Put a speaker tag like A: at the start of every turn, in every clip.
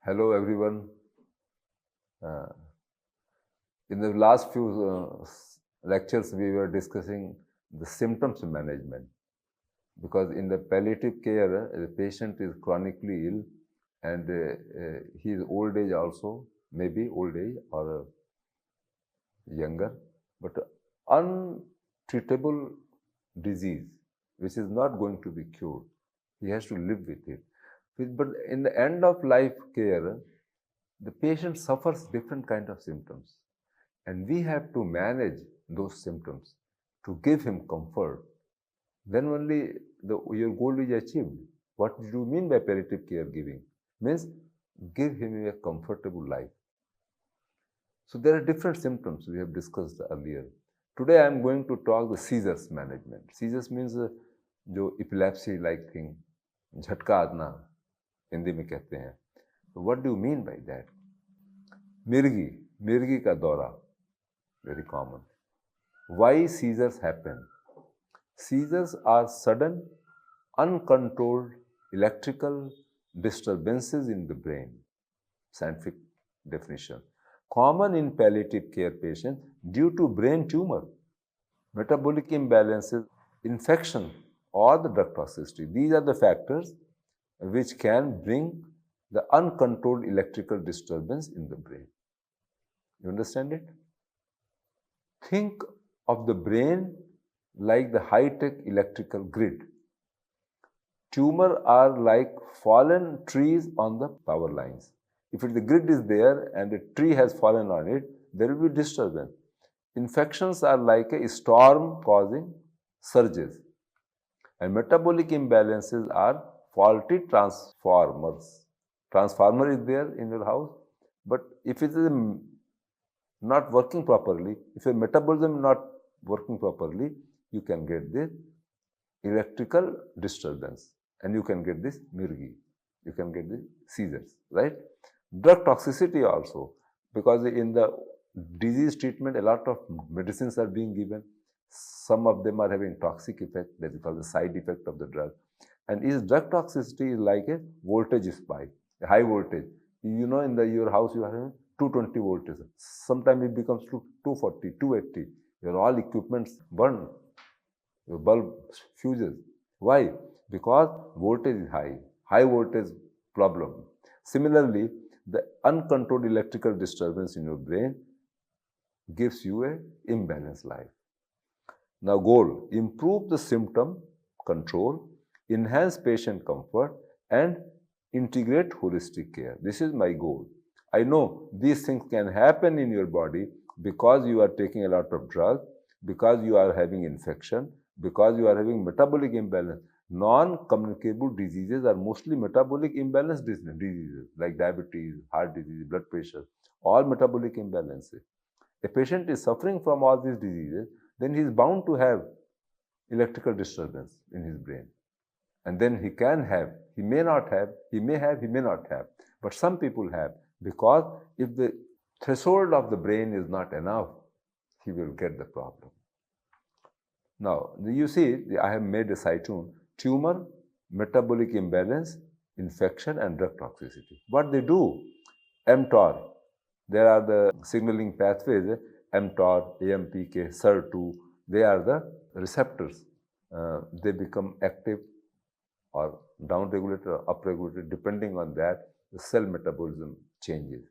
A: Hello everyone. Uh, in the last few lectures, we were discussing the symptoms management because in the palliative care, the patient is chronically ill and his old age also, maybe old age or younger, but untreatable disease which is not going to be cured. He has to live with it. But in the end of life care, the patient suffers different kind of symptoms and we have to manage those symptoms to give him comfort. Then only your goal is achieved. What do you mean by palliative care giving? Means give him a comfortable life. So there are different symptoms we have discussed earlier. Today I am going to talk the seizures management. Seizures means जो epilepsy like thing, झटका आना हिंदी में कहते हैं. So what do you mean by that? मिर्गी का दौरा, very common. Why seizures happen? Seizures are sudden, uncontrolled electrical disturbances in the brain. Scientific definition. Common in palliative care patients due to brain tumor, metabolic imbalances, infection, or the drug toxicity. These are the factors which can bring the uncontrolled electrical disturbance in the brain. You understand it? Think of the brain like the high-tech electrical grid. Tumors are like fallen trees on the power lines. If the grid is there and a tree has fallen on it, there will be disturbance. Infections are like a storm causing surges. And metabolic imbalances are faulty transformers. Transformer is there in your house, but if it is not working properly, if your metabolism is not working properly, you can get this electrical disturbance and you can get this mirgi. You can get the seizures, right? Drug toxicity also, because in the disease treatment, a lot of medicines are being given. Some of them are having toxic effect, that is called the side effect of the drug. And is drug toxicity is like a voltage spike, a high voltage. You know, in your house you are having 220 voltage. Sometimes it becomes to 240, 280. Your all equipments burn. Your bulb fuses. Why? Because voltage is high. High voltage problem. Similarly, the uncontrolled electrical disturbance in your brain gives you a imbalanced life. Now goal, improve the symptom control, enhance patient comfort and integrate holistic care. This is my goal. I know these things can happen in your body because you are taking a lot of drug, because you are having infection, because you are having metabolic imbalance. Non-communicable diseases are mostly metabolic imbalance diseases like diabetes, heart disease, blood pressure, all metabolic imbalances. A patient is suffering from all these diseases, then he is bound to have electrical disturbance in his brain. And then he can have, he may not have, he may have, he may not have. But some people have, because if the threshold of the brain is not enough, he will get the problem. Now, you see, I have made a cytone, tumor, metabolic imbalance, infection and drug toxicity. What they do? mTOR, there are the signaling pathways, mTOR, AMPK, SIR2, they are the receptors. They become active or down-regulated or up-regulated. Depending on that, the cell metabolism changes.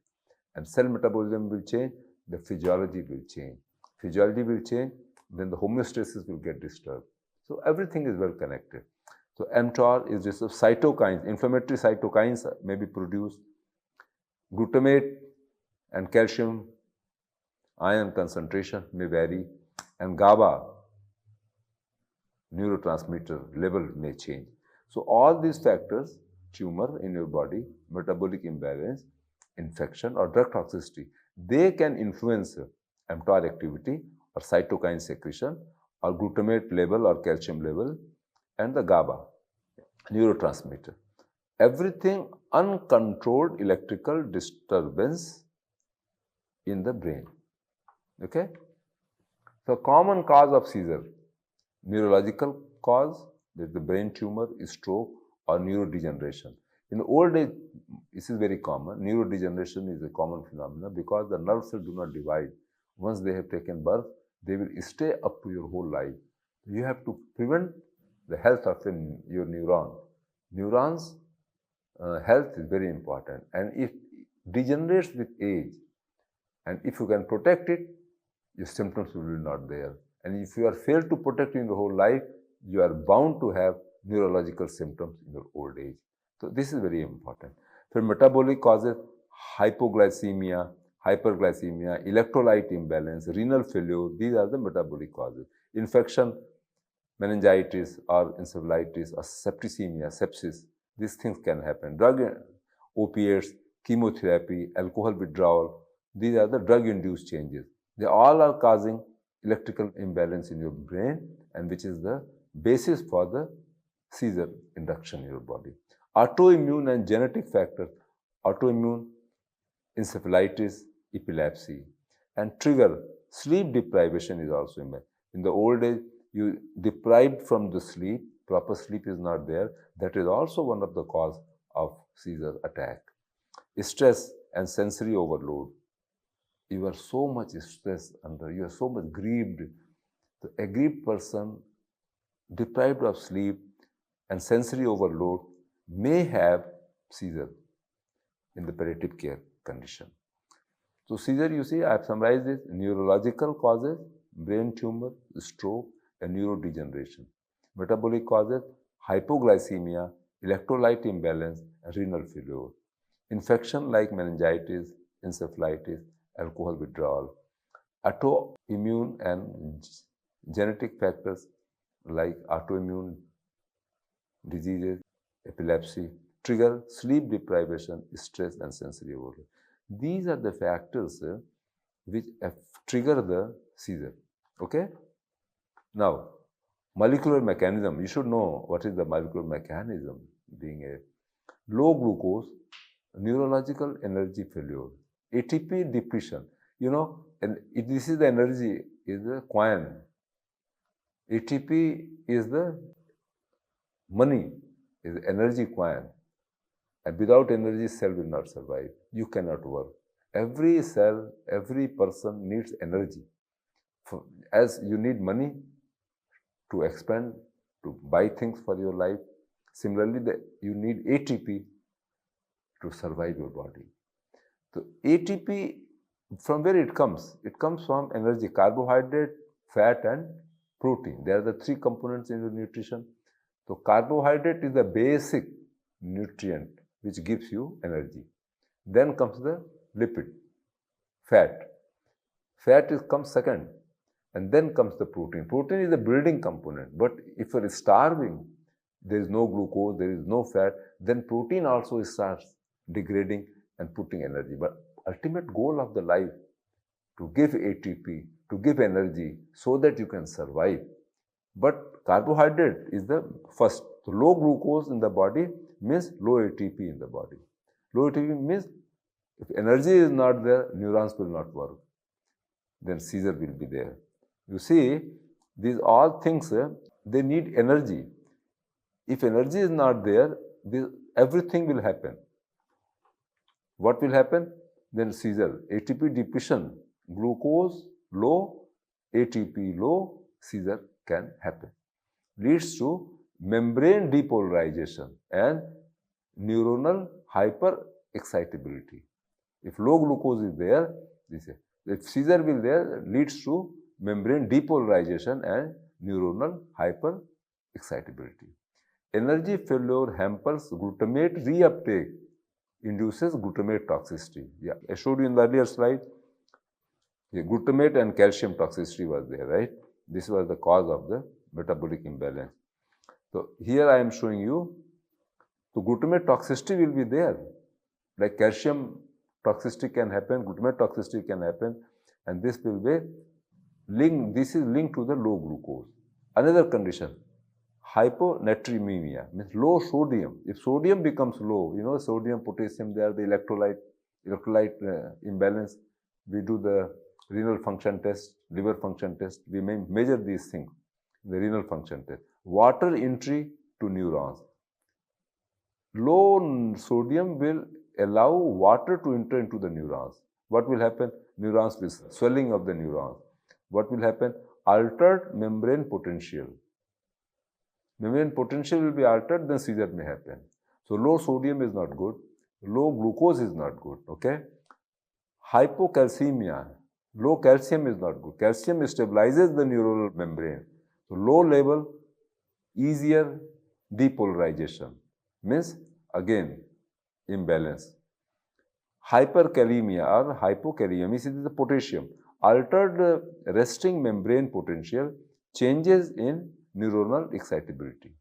A: And cell metabolism will change, the physiology will change. Physiology will change, then the homeostasis will get disturbed. So everything is well connected. So mTOR is just cytokines, inflammatory cytokines may be produced. Glutamate and calcium ion concentration may vary, and GABA neurotransmitter level may change. So all these factors, tumor in your body, metabolic imbalance, infection or drug toxicity, they can influence mTOR activity or cytokine secretion or glutamate level or calcium level and the GABA neurotransmitter. Everything uncontrolled electrical disturbance in the brain. Okay? So common cause of seizure, neurological cause, that the brain tumor, stroke or neurodegeneration. In old age, this is very common. Neurodegeneration is a common phenomenon because the nerve cells do not divide. Once they have taken birth, they will stay up to your whole life. You have to prevent the health of your neuron. Neurons' health is very important, and if degenerates with age, and if you can protect it, your symptoms will be not there. And if you are failed to protect in the whole life, you are bound to have neurological symptoms in your old age. So this is very important. So metabolic causes, hypoglycemia, hyperglycemia, electrolyte imbalance, renal failure, these are the metabolic causes. Infection, meningitis or encephalitis or septicemia, sepsis, these things can happen. Drug, opiates, chemotherapy, alcohol withdrawal, these are the drug-induced changes. They all are causing electrical imbalance in your brain, and which is the basis for the seizure induction in your body. Autoimmune and genetic factors, autoimmune, encephalitis, epilepsy, and trigger, sleep deprivation is also imbalance. In the old age, you deprived from the sleep, proper sleep is not there. That is also one of the cause of seizure attack. Stress and sensory overload. You are so much stressed under, you are so much grieved. The aggrieved person, deprived of sleep and sensory overload, may have seizure in the palliative care condition. So seizure, you see, I have summarized this: neurological causes, brain tumor, stroke, and neurodegeneration. Metabolic causes, hypoglycemia, electrolyte imbalance, and renal failure. Infection like meningitis, encephalitis, alcohol withdrawal. Autoimmune and genetic factors like autoimmune diseases, epilepsy, trigger sleep deprivation, stress, and sensory overload. These are the factors which trigger the seizure. Okay? Now, molecular mechanism. You should know what is the molecular mechanism. Being a low glucose, neurological energy failure, ATP depletion. You know, and this is the energy, is the coin. ATP is the money, is energy coin. And without energy, cell will not survive. You cannot work. Every cell, every person needs energy. As you need money to expand, to buy things for your life, similarly, you need ATP to survive your body. So ATP, from where it comes? It comes from energy, carbohydrate, fat, and protein. They are the three components in your nutrition. So carbohydrate is the basic nutrient which gives you energy. Then comes the lipid, fat. Fat comes second. And then comes the protein. Protein is the building component. But if you are starving, there is no glucose, there is no fat, then protein also starts degrading and putting energy. But ultimate goal of the life, to give ATP, to give energy so that you can survive. But carbohydrate is the first. So low glucose in the body means low ATP in the body. Low ATP means if energy is not there, neurons will not work. Then seizure will be there. You see, these all things, they need energy. If energy is not there, everything will happen. What will happen? Then seizure, ATP depletion, glucose low, ATP low, seizure can happen. Leads to membrane depolarization and neuronal hyperexcitability. If low glucose is there, if seizure will there, leads to membrane depolarization and neuronal hyperexcitability. Energy failure hampers glutamate reuptake, induces glutamate toxicity. Yeah, I showed you in the earlier slide. Yeah, glutamate and calcium toxicity was there, right? This was the cause of the metabolic imbalance. So here I am showing you, so glutamate toxicity will be there. Like calcium toxicity can happen, glutamate toxicity can happen, and this will be linked, this is linked to the low glucose. Another condition, hyponatremia, means low sodium. If sodium becomes low, you know, sodium, potassium, they are the electrolyte imbalance. We do the renal function test, liver function test. We may measure these things, the renal function test. Water entry to neurons. Low sodium will allow water to enter into the neurons. What will happen? Neurons will swelling of the neurons. What will happen? Altered membrane potential. Membrane potential will be altered, then seizure may happen. So low sodium is not good. Low glucose is not good. Okay. Hypocalcemia. Low calcium is not good. Calcium stabilizes the neural membrane. So low level, easier depolarization. Means again imbalance. Hyperkalemia or hypokalemia means it is the potassium. Altered resting membrane potential, changes in neuronal excitability.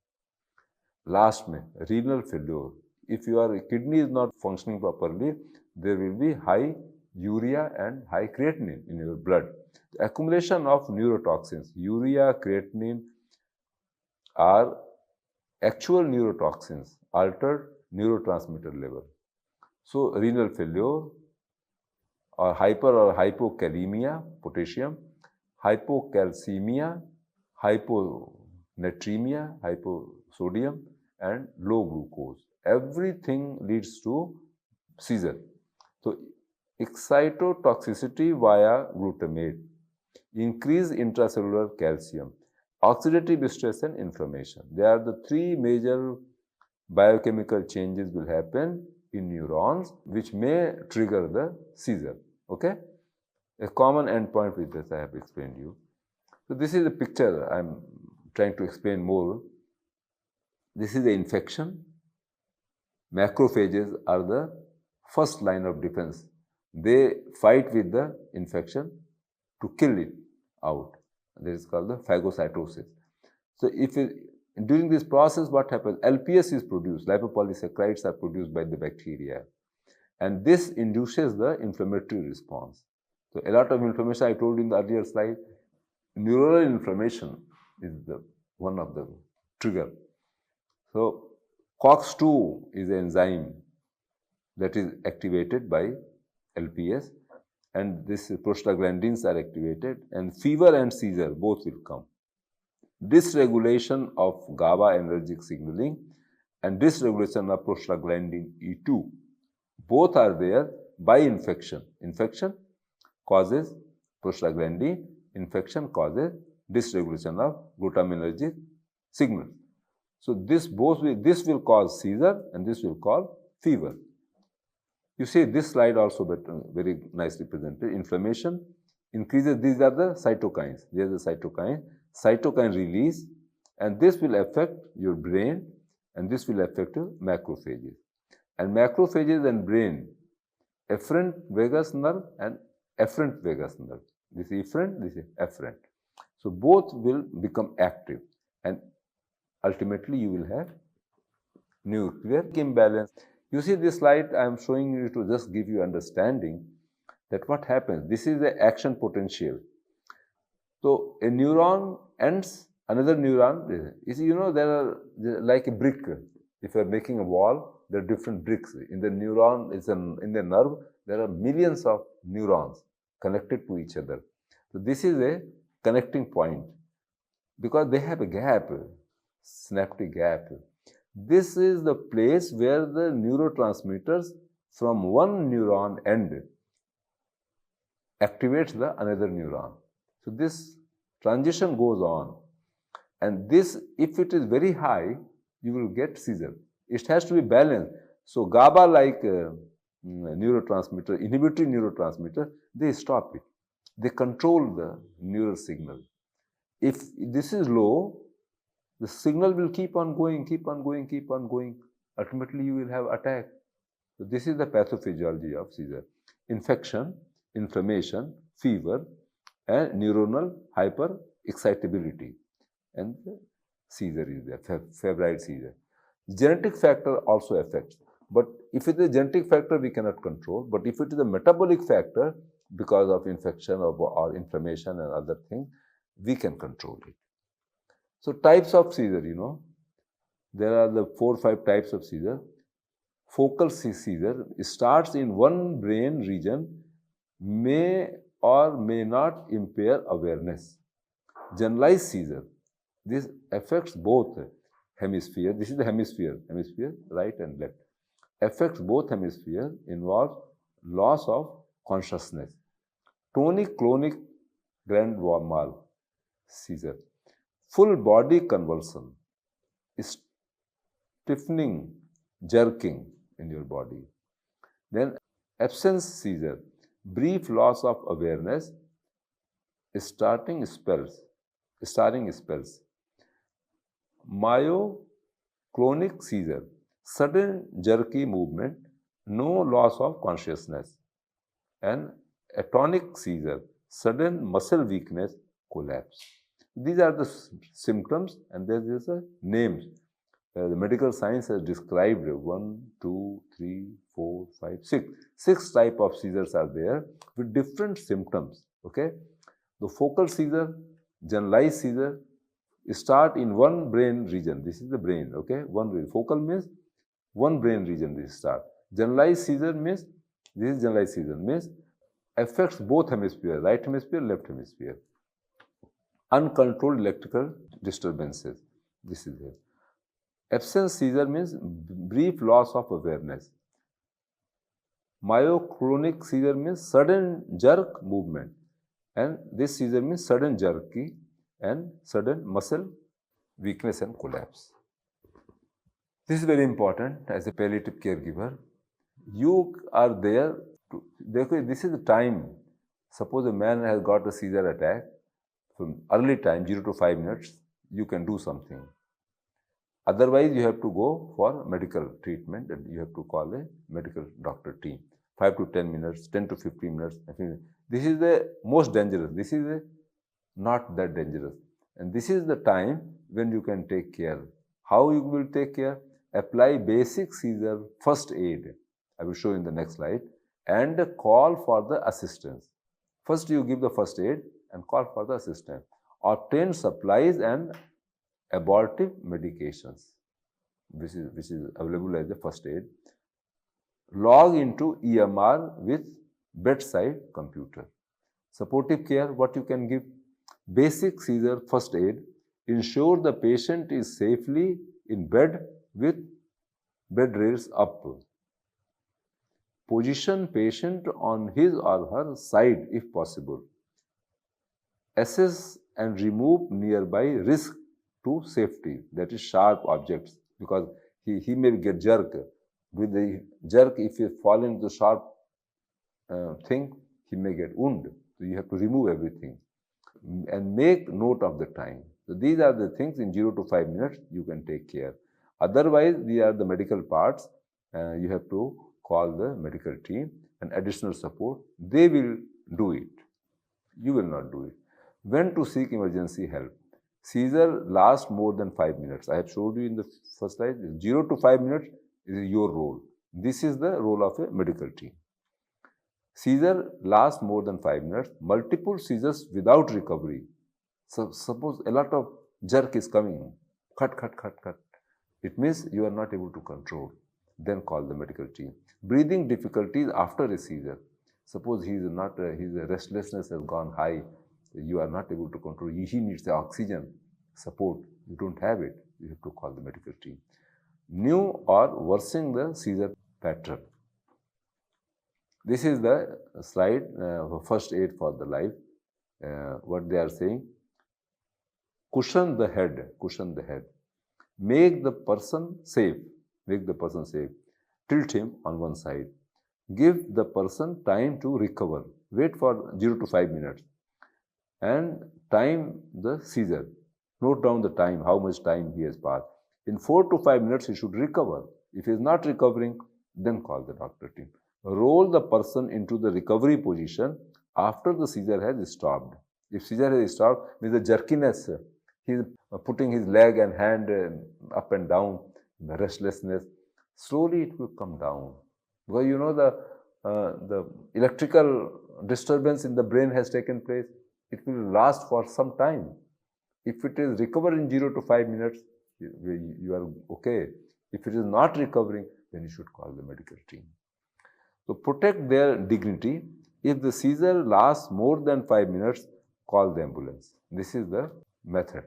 A: Last में renal failure. If your kidney is not functioning properly, there will be high urea and high creatinine in your blood. The accumulation of neurotoxins, urea, creatinine are actual neurotoxins, altered neurotransmitter level. So renal failure or hypokalemia, potassium, hypocalcemia, hyponatremia, hyposodium, and low glucose. Everything leads to seizure. So excitotoxicity via glutamate, increase intracellular calcium, oxidative stress and inflammation. They are the three major biochemical changes will happen in neurons which may trigger the seizure. Okay? A common endpoint with this I have explained you. So this is a picture I am trying to explain more. This is the infection. Macrophages are the first line of defense. They fight with the infection to kill it out. This is called the phagocytosis. So during this process, what happens? LPS is produced, lipopolysaccharides are produced by the bacteria, and this induces the inflammatory response. So a lot of inflammation, I told you in the earlier slide, neuronal inflammation is one of the trigger. So COX-2 is an enzyme that is activated by LPS, and this prostaglandins are activated, and fever and seizure both will come. Dysregulation of GABA-energic signaling and dysregulation of prostaglandin E2, both are there by infection. Infection causes prostaglandin, infection causes dysregulation of glutaminergic signal. So this will cause seizure and this will cause fever. You see this slide also very nicely presented. Inflammation increases, these are the cytokines. There is a cytokine release, and this will affect your brain and this will affect your macrophages. And macrophages and brain, efferent vagus nerve and afferent vagus nerve. This is efferent, this is afferent. So both will become active and ultimately you will have nuclear imbalance. You see this slide I am showing you to just give you understanding that what happens. This is the action potential. So a neuron ends, another neuron. You know, there are like a brick. If you are making a wall, there are different bricks. In the neuron, in the nerve, there are millions of neurons connected to each other. So this is a connecting point because they have a gap, synaptic gap. This is the place where the neurotransmitters from one neuron end activates the another neuron. So this transition goes on, and this, if it is very high, you will get seizure. It has to be balanced. So GABA like neurotransmitter, inhibitory neurotransmitter, they stop it. They control the neural signal. If this is low, the signal will keep on going, keep on going, keep on going. Ultimately, you will have attack. So this is the pathophysiology of seizure. Infection, inflammation, fever, and neuronal hyperexcitability. And the seizure is there, febrile seizure. Genetic factor also affects. But if it is a genetic factor, we cannot control. But if it is a metabolic factor, because of infection or inflammation and other things, we can control it. So types of seizure, you know, there are the 4 or 5 types of seizure. Focal seizure starts in one brain region, may or may not impair awareness. Generalized seizure, this affects both hemisphere. This is the hemisphere, right and left. Affects both hemispheres, involves loss of consciousness. Tonic-clonic grand mal seizure. Full body convulsion, stiffening, jerking in your body. Then absence seizure, brief loss of awareness, starting spells. Myoclonic seizure, sudden jerky movement, no loss of consciousness. And atonic seizure, sudden muscle weakness, collapse. These are the symptoms, and there is a names. The medical science has described 1, 2, 3, 4, 5, 6. 6 type of seizures are there with different symptoms. Okay, the focal seizure, generalized seizure, start in one brain region. This is the brain. Okay, one region. Focal means one brain region. This start. Generalized seizure means this is generalized seizure means affects both hemisphere, right hemisphere, left hemisphere. Uncontrolled electrical disturbances. This is here. Absence seizure means brief loss of awareness. Myoclonic seizure means sudden jerk movement, and this seizure means sudden jerky and sudden muscle weakness and collapse. This is very important as a palliative caregiver. You are there to, this is the time. Suppose a man has got a seizure attack, from early time, 0 to 5 minutes, you can do something. Otherwise, you have to go for medical treatment and you have to call a medical doctor team. 5 to 10 minutes, 10 to 15 minutes. This is the most dangerous. This is not that dangerous. And this is the time when you can take care. How you will take care? Apply basic seizure first aid. I will show in the next slide. And call for the assistance. First, you give the first aid and call for the assistance. Obtain supplies and abortive medications, which is available as the first aid. Log into EMR with bedside computer. Supportive care, what you can give? Basic seizure first aid. Ensure the patient is safely in bed with bed rails up. Position patient on his or her side if possible. Assess and remove nearby risk to safety, that is sharp objects, because he may get jerked. With the jerk, if he fall into the sharp thing, he may get wound. So you have to remove everything and make note of the time. So these are the things in 0 to 5 minutes you can take care. Otherwise, these are the medical parts. You have to call the medical team and additional support. They will do it. You will not do it. When to seek emergency help? Seizure lasts more than 5 minutes. I have showed you in the first slide. 0 to 5 minutes is your role. This is the role of a medical team. Seizure lasts more than 5 minutes. Multiple seizures without recovery. So suppose a lot of jerk is coming. Cut. It means you are not able to control. Then call the medical team. Breathing difficulties after a seizure. Suppose his restlessness has gone high. You are not able to control. He needs the oxygen support. You don't have it. You have to call the medical team. New or worsening the seizure pattern. This is the slide first aid for the life. What they are saying. Cushion the head. Make the person safe. Tilt him on one side. Give the person time to recover. Wait for 0 to 5 minutes. And time the seizure. Note down the time, how much time he has passed. In 4 to 5 minutes, he should recover. If he is not recovering, then call the doctor team. Roll the person into the recovery position after the seizure has stopped. If seizure has stopped, means the jerkiness, he is putting his leg and hand up and down, the restlessness, slowly it will come down. Because you know the electrical disturbance in the brain has taken place. It will last for some time. If it is recovered in 0 to 5 minutes, you are okay. If it is not recovering, then you should call the medical team. So protect their dignity. If the seizure lasts more than 5 minutes, call the ambulance. This is the method.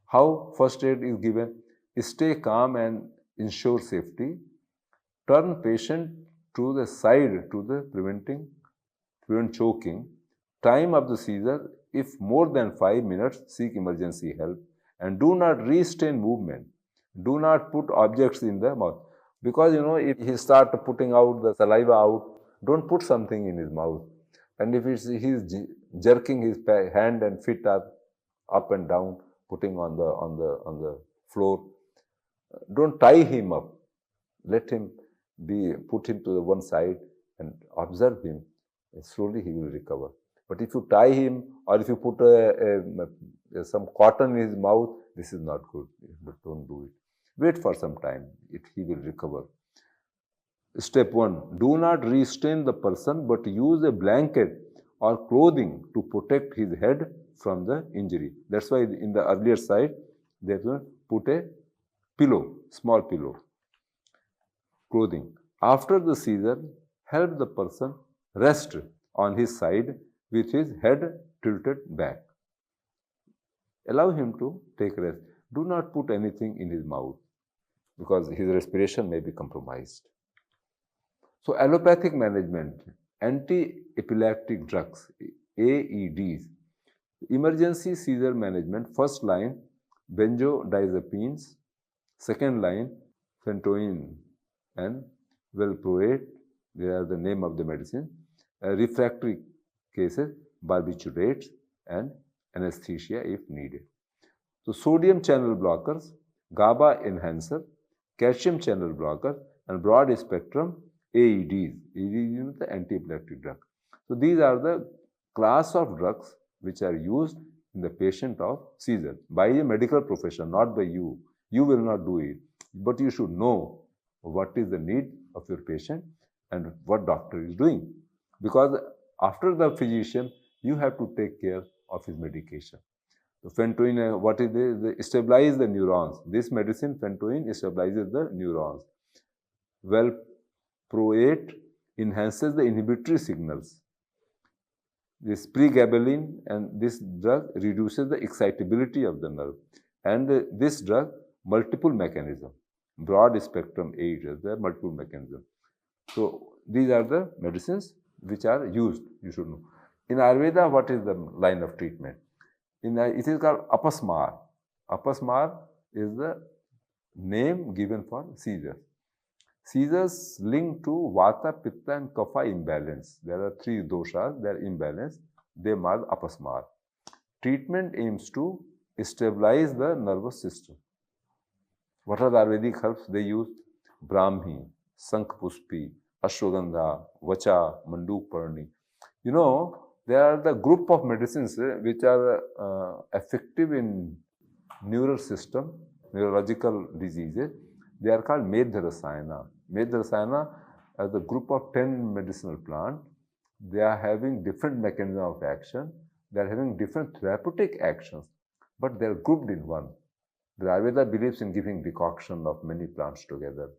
A: How first aid is given? stay calm and ensure safety, turn patient to the side to the prevent choking, time of the seizure, if more than 5 minutes, seek emergency help, and do not restrain movement. Do not put objects in the mouth. Because if he start putting out the saliva out, don't put something in his mouth. And if he's jerking his hand and feet up and down, putting on the floor, don't tie him up. Let him put him to the one side and observe him. And slowly he will recover. But if you tie him, or if you put some cotton in his mouth, this is not good. But don't do it. Wait for some time. He will recover. Step 1. Do not restrain the person, but use a blanket or clothing to protect his head from the injury. That's why in the earlier side, they put a pillow, small pillow, clothing. After the seizure, help the person rest on his side with his head tilted back. Allow him to take rest. Do not put anything in his mouth because his respiration may be compromised. So allopathic management, anti-epileptic drugs, AEDs, emergency seizure management, first line benzodiazepines, second line phenytoin and valproate, they are the name of the medicine, refractory cases, barbiturates and anesthesia if needed. So sodium channel blockers, GABA enhancer, calcium channel blocker and broad spectrum AEDs. AEDs is the anti-epileptic drug. So these are the class of drugs which are used in the patient of seizure by a medical professional, not by you. You will not do it, but you should know what is the need of your patient and what doctor is doing. Because after the physician, you have to take care of his medication. So phenytoin, what is it? Stabilize the neurons. This medicine, phenytoin, stabilizes the neurons. Valproate enhances the inhibitory signals. This pregabalin and this drug reduces the excitability of the nerve. And this drug, multiple mechanism. Broad spectrum AEDs, there are multiple mechanisms. So these are the medicines which are used, you should know. In Ayurveda, what is the line of treatment? It is called apasmar. Apasmar is the name given for seizures. Seizures linked to Vata, Pitta and Kapha imbalance. There are 3 doshas, they are imbalanced. They mark apasmar. Treatment aims to stabilize the nervous system. What are the Ayurvedic herbs they use? Brahmi, Sankhpuspi, Ashwagandha, Vacha, Manduk Parni. There are the group of medicines which are effective in neural system, neurological diseases. They are called Medharasayana. Medharasayana are the group of 10 medicinal plants. They are having different mechanism of action. They are having different therapeutic actions, but they are grouped in one. The Ayurveda believes in giving decoction of many plants together.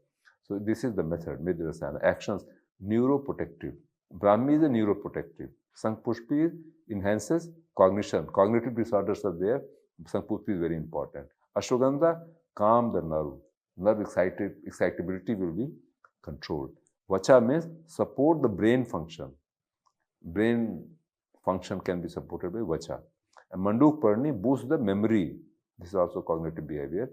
A: So this is the method, Medharasayana. Actions, neuroprotective. Brahmi is a neuroprotective. Sankhpushpi enhances cognition. Cognitive disorders are there. Sankhpushpi is very important. Ashwagandha, calm the nerve. Nerve excitability will be controlled. Vacha means support the brain function. Brain function can be supported by Vacha. And Manduk Parni boosts the memory. This is also cognitive behavior.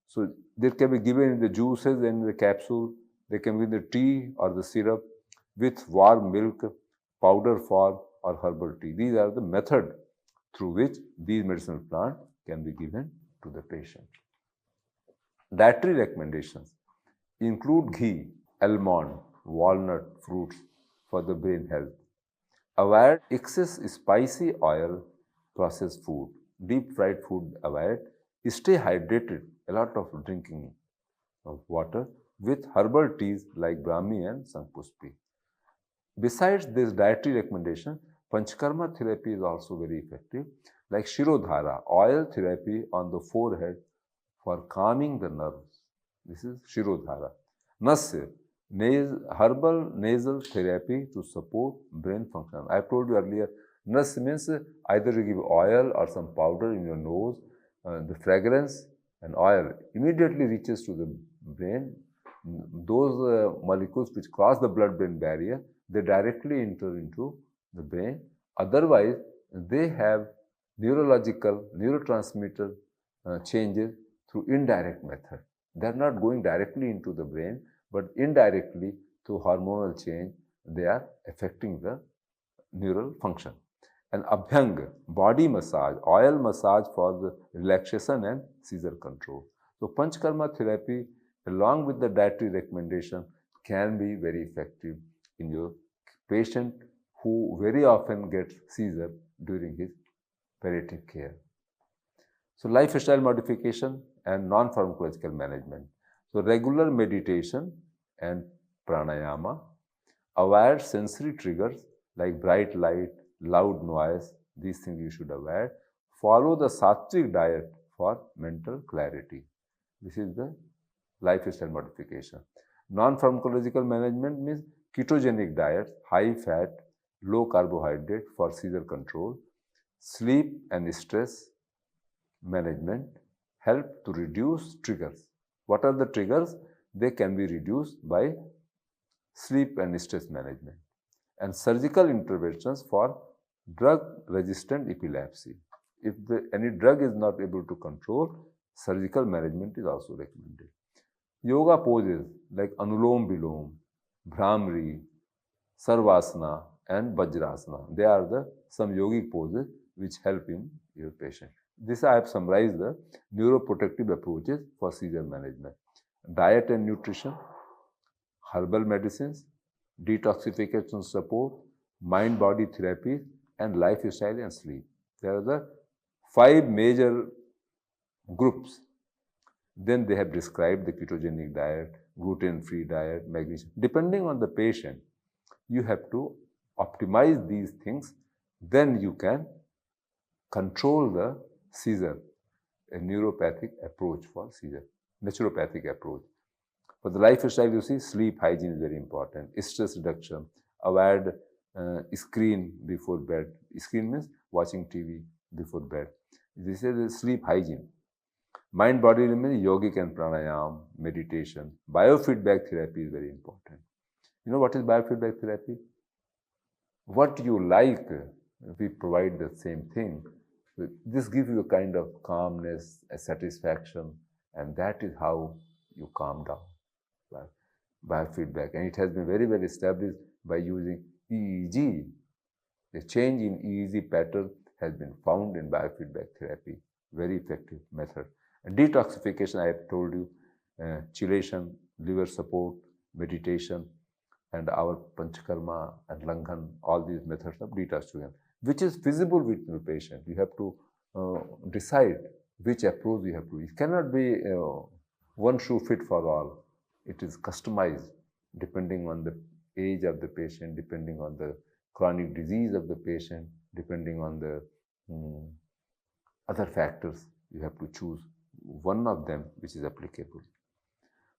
A: So they can be given in the juices and the capsule. They can be in the tea or the syrup with warm milk, powder form or herbal tea. These are the method through which these medicinal plants can be given to the patient. Dietary recommendations include ghee, almond, walnut, fruits for the brain health. Avoid excess spicy oil, processed food, deep fried food avoid. Stay hydrated, a lot of drinking of water with herbal teas like Brahmi and Sankhpushpi. Besides this dietary recommendation, Panchakarma therapy is also very effective, like Shirodhara, oil therapy on the forehead for calming the nerves. This is Shirodhara. Nasya, herbal nasal therapy to support brain function. I told you earlier, Nasya means either you give oil or some powder in your nose, the fragrance and oil immediately reaches to the brain. Those molecules which cross the blood-brain barrier, they directly enter into the brain. Otherwise, they have neurological, neurotransmitter changes through indirect method. They are not going directly into the brain, but indirectly through hormonal change, they are affecting the neural function. And Abhyang, body massage, oil massage for the relaxation and seizure control. So Panchkarma therapy, along with the dietary recommendation, can be very effective in your patient who very often gets seizure during his palliative care. So lifestyle modification and non-pharmacological management. So regular meditation and pranayama, avoid sensory triggers like bright light, loud noise, these things you should avoid. Follow the sattvic diet for mental clarity. This is the lifestyle modification. Non-pharmacological management means ketogenic diets, high fat, low carbohydrate for seizure control. Sleep and stress management help to reduce triggers. What are the triggers? They can be reduced by sleep and stress management. And surgical interventions for drug-resistant epilepsy. If any drug is not able to control, surgical management is also recommended. Yoga poses like Anulom Vilom, Bhramri, Sarvasana and Vajrasana. They are some yogic poses which help in your patient. This I have summarized the neuroprotective approaches for seizure management. Diet and nutrition, herbal medicines, detoxification support, mind-body therapy, and lifestyle and sleep. There are the 5 major groups. Then they have described the ketogenic diet, gluten-free diet, magnesium. Depending on the patient, you have to optimize these things. Then you can control the seizure, a neuropathic approach for seizure, naturopathic approach. For the lifestyle, you see, sleep hygiene is very important. Stress reduction, avoid screen before bed. Screen means watching TV before bed. This is the sleep hygiene. Mind-body means yogic and pranayam, meditation. Biofeedback therapy is very important. You know what is biofeedback therapy? What you like, we provide the same thing. This gives you a kind of calmness, a satisfaction, and that is how you calm down. Biofeedback, and it has been very well established by using EEG. The change in EEG pattern has been found in biofeedback therapy. Very effective method. And detoxification, I have told you, chelation, liver support, meditation, and our Panchkarma and Langhan, all these methods of detoxification, which is feasible with the patient. You have to decide which approach you have to use. It cannot be one shoe fit for all. It is customized depending on the age of the patient, depending on the chronic disease of the patient, depending on the other factors. You have to choose one of them which is applicable.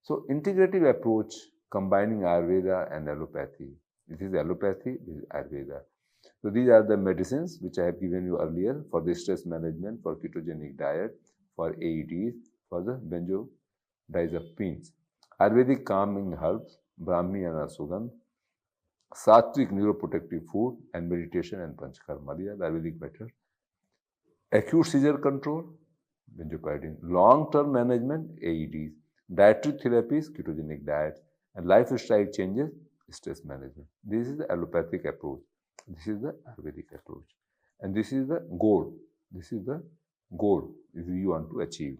A: So integrative approach combining Ayurveda and allopathy. This is allopathy, this is Ayurveda. So these are the medicines which I have given you earlier for the stress management, for ketogenic diet, for AEDs, for the benzodiazepines. Ayurvedic calming herbs, Brahmi and Asugandh, Sattvic neuroprotective food, and meditation and Panchkarma. These are the Ayurvedic methods. Acute seizure control, benzodiazepine. Long-term management, AEDs. Dietary therapies, ketogenic diet. And lifestyle changes, stress management. This is the allopathic approach. This is the Ayurvedic approach. And this is the goal. This is the goal if you want to achieve.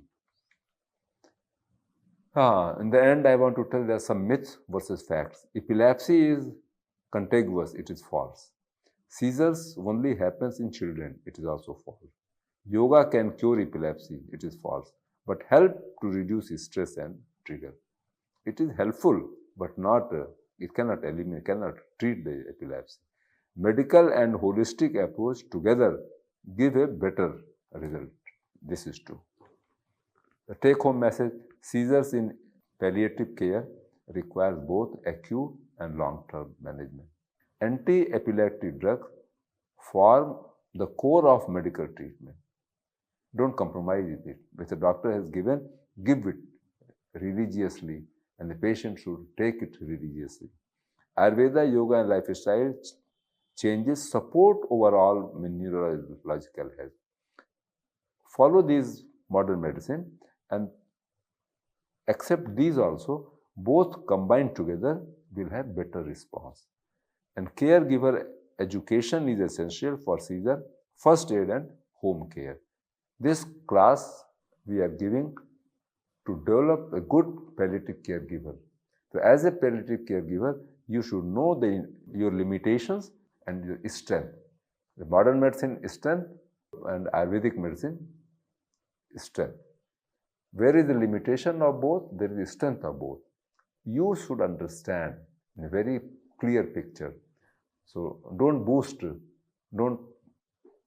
A: In the end, I want to tell there are some myths versus facts. Epilepsy is contiguous. It is false. Seizures only happens in children. It is also false. Yoga can cure epilepsy. It is false. But help to reduce stress and trigger. It is helpful, but not, it cannot eliminate, cannot treat the epilepsy. Medical and holistic approach together give a better result. This is true. The take-home message, seizures in palliative care requires both acute and long-term management. Anti-epileptic drugs form the core of medical treatment. Don't compromise with it. If the doctor has given, give it religiously, and the patient should take it religiously. Ayurveda, yoga, and lifestyle changes support overall neurological health. Follow these modern medicine and accept these also, both combined together will have better response. And caregiver education is essential for seizure, first aid and home care. This class we are giving to develop a good palliative caregiver. So as a palliative caregiver, you should know your limitations and your strength. The modern medicine is strength and Ayurvedic medicine is strength. Where is the limitation of both? There is the strength of both. You should understand in a very clear picture. So don't boost, don't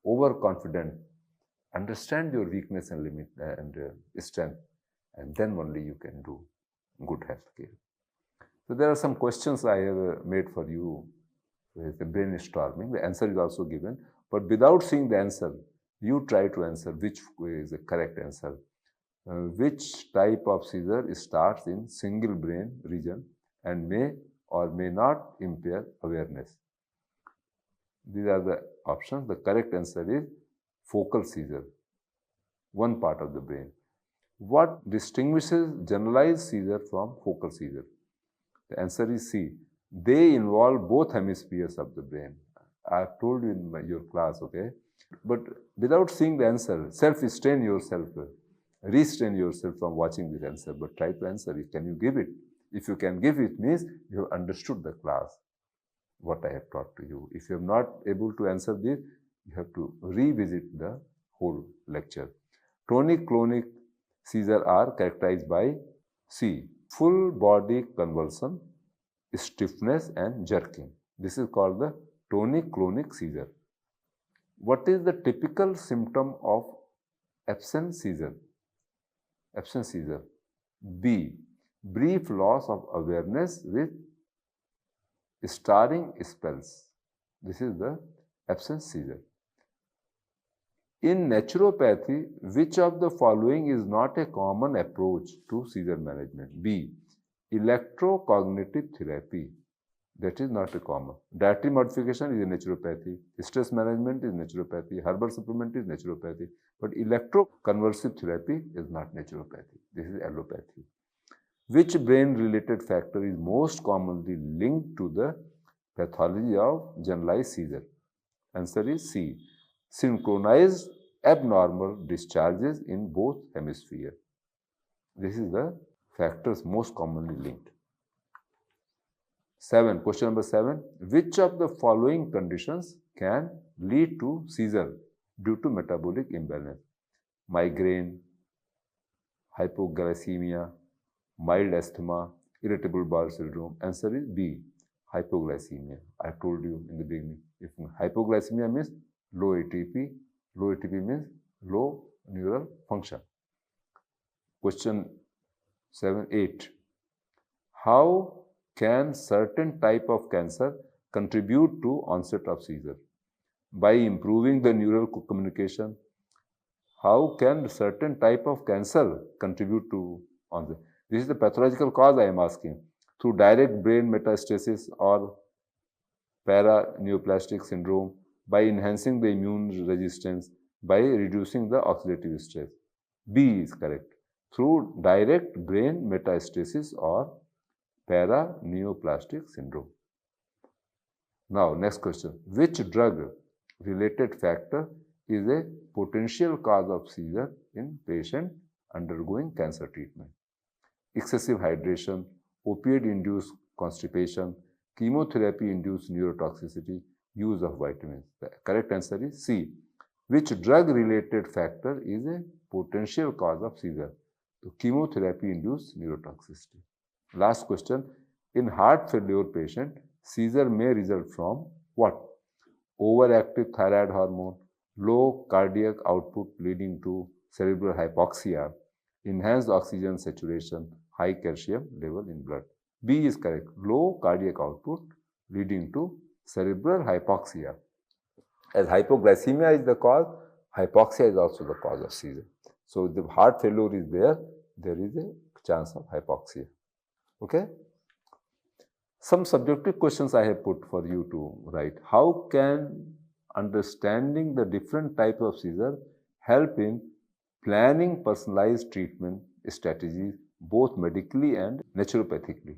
A: overconfident. Understand your weakness and limit and strength, and then only you can do good health care. So there are some questions I have made for you with the brainstorming. The answer is also given, but without seeing the answer, you try to answer which is the correct answer. Which type of seizure starts in single brain region and may or may not impair awareness? These are the options. The correct answer is focal seizure, one part of the brain. What distinguishes generalized seizure from focal seizure? The answer is C. They involve both hemispheres of the brain. I have told you in your class, okay? But without seeing the answer, self-restrain yourself, restrain yourself from watching this answer, but try to answer it. Can you give it? If you can give it, means you have understood the class, what I have taught to you. If you are not able to answer this, you have to revisit the whole lecture. Tonic-clonic seizure are characterized by C. Full body convulsion, stiffness and jerking. This is called the tonic-clonic seizure. What is the typical symptom of absence seizure? Absence seizure. B. Brief loss of awareness with starring spells. This is the absence seizure. In naturopathy, which of the following is not a common approach to seizure management? B. Electrocognitive therapy. That is not a common. Dietary modification is a naturopathy. Stress management is naturopathy. Herbal supplement is naturopathy. But electroconvulsive therapy is not naturopathy. This is allopathy. Which brain-related factor is most commonly linked to the pathology of generalized seizure? Answer is C. Synchronized abnormal discharges in both hemispheres. This is the factors most commonly linked. 7. Question number 7. Which of the following conditions can lead to seizure due to metabolic imbalance? Migraine, hypoglycemia, mild asthma, irritable bowel syndrome. Answer is B. Hypoglycemia. I told you in the beginning. If hypoglycemia means low ATP means low neural function. Question 8. How can certain type of cancer contribute to onset of seizure? By improving the neural communication. How can certain type of cancer contribute to onset? This is the pathological cause I am asking. Through direct brain metastasis or paraneoplastic syndrome, by enhancing the immune resistance, by reducing the oxidative stress. B is correct. Through direct brain metastasis or paraneoplastic syndrome. Now, next question. Which drug-related factor is a potential cause of seizure in patient undergoing cancer treatment? Excessive hydration, opioid-induced constipation, chemotherapy-induced neurotoxicity, use of vitamins. The correct answer is C. Which drug-related factor is a potential cause of seizure? So, chemotherapy-induced neurotoxicity. Last question. In heart failure patient, seizure may result from what? Overactive thyroid hormone, low cardiac output leading to cerebral hypoxia, enhanced oxygen saturation, high calcium level in blood. B is correct. Low cardiac output leading to cerebral hypoxia. As hypoglycemia is the cause, Hypoxia is also the cause of seizure. So if the heart failure is there is a chance of hypoxia. Okay? Some subjective questions I have put for you to write. How can understanding the different types of seizure help in planning personalized treatment strategies both medically and naturopathically?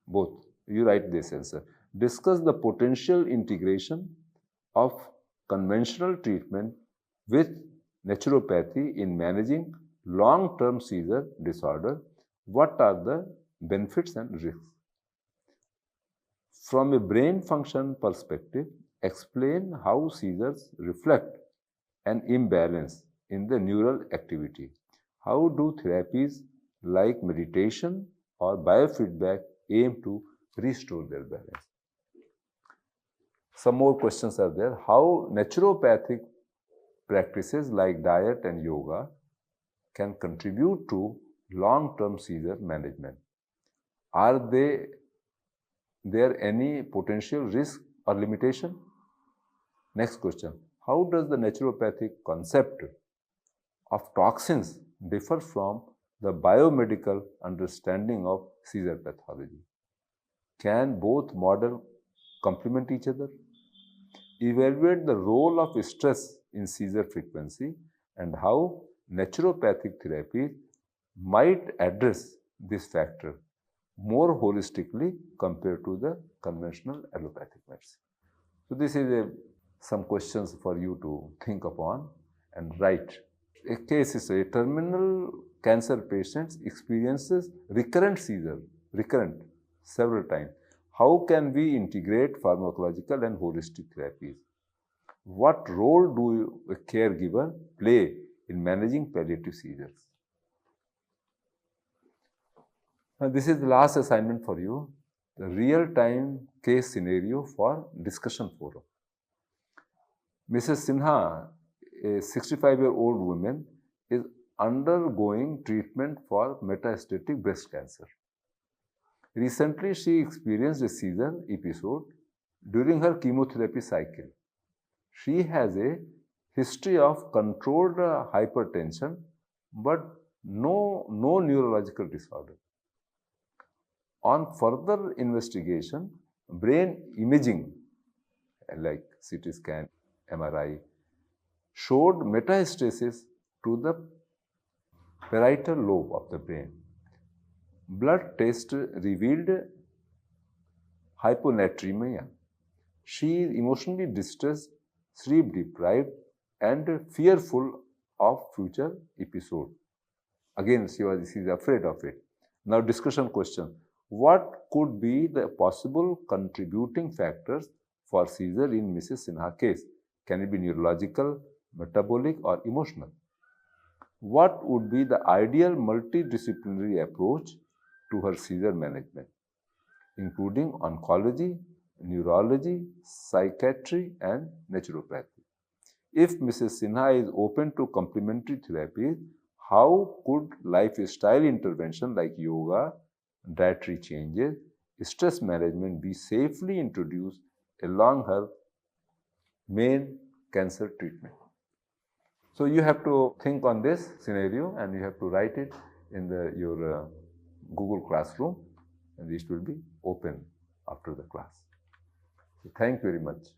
A: Both. You write this answer. Discuss the potential integration of conventional treatment with naturopathy in managing long-term seizure disorder. What are the benefits and risks? From a brain function perspective, explain how seizures reflect an imbalance in the neural activity. How do therapies like meditation or biofeedback aim to restore their balance? Some more questions are there. How naturopathic practices like diet and yoga can contribute to long-term seizure management? Are there any potential risk or limitation? Next question. How does the naturopathic concept of toxins differ from the biomedical understanding of seizure pathology? Can both models complement each other? Evaluate the role of stress in seizure frequency and how naturopathic therapies might address this factor more holistically compared to the conventional allopathic medicine. So this is some questions for you to think upon and write. A case is a terminal cancer patient experiences recurrent seizure, several times. How can we integrate pharmacological and holistic therapies? What role do a caregiver play in managing palliative seizures? Now, this is the last assignment for you, the real-time case scenario for discussion forum. Mrs. Sinha, a 65-year-old woman, is undergoing treatment for metastatic breast cancer. Recently, she experienced a seizure episode during her chemotherapy cycle. She has a history of controlled hypertension, but no neurological disorder. On further investigation, brain imaging like CT scan, MRI, showed metastasis to the parietal lobe of the brain. Blood test revealed hyponatremia. She is emotionally distressed, sleep deprived, and fearful of future episode. Again, she is afraid of it. Now, discussion question. What could be the possible contributing factors for seizure in Mrs. Sinha case? Can it be neurological, metabolic, or emotional? What would be the ideal multidisciplinary approach to her seizure management, including oncology, neurology, psychiatry, and naturopathy? If Mrs. Sinha is open to complementary therapies, how could lifestyle intervention like yoga, dietary changes, stress management be safely introduced along her main cancer treatment? So you have to think on this scenario and you have to write it in your Google Classroom, and this will be open after the class. So thank you very much.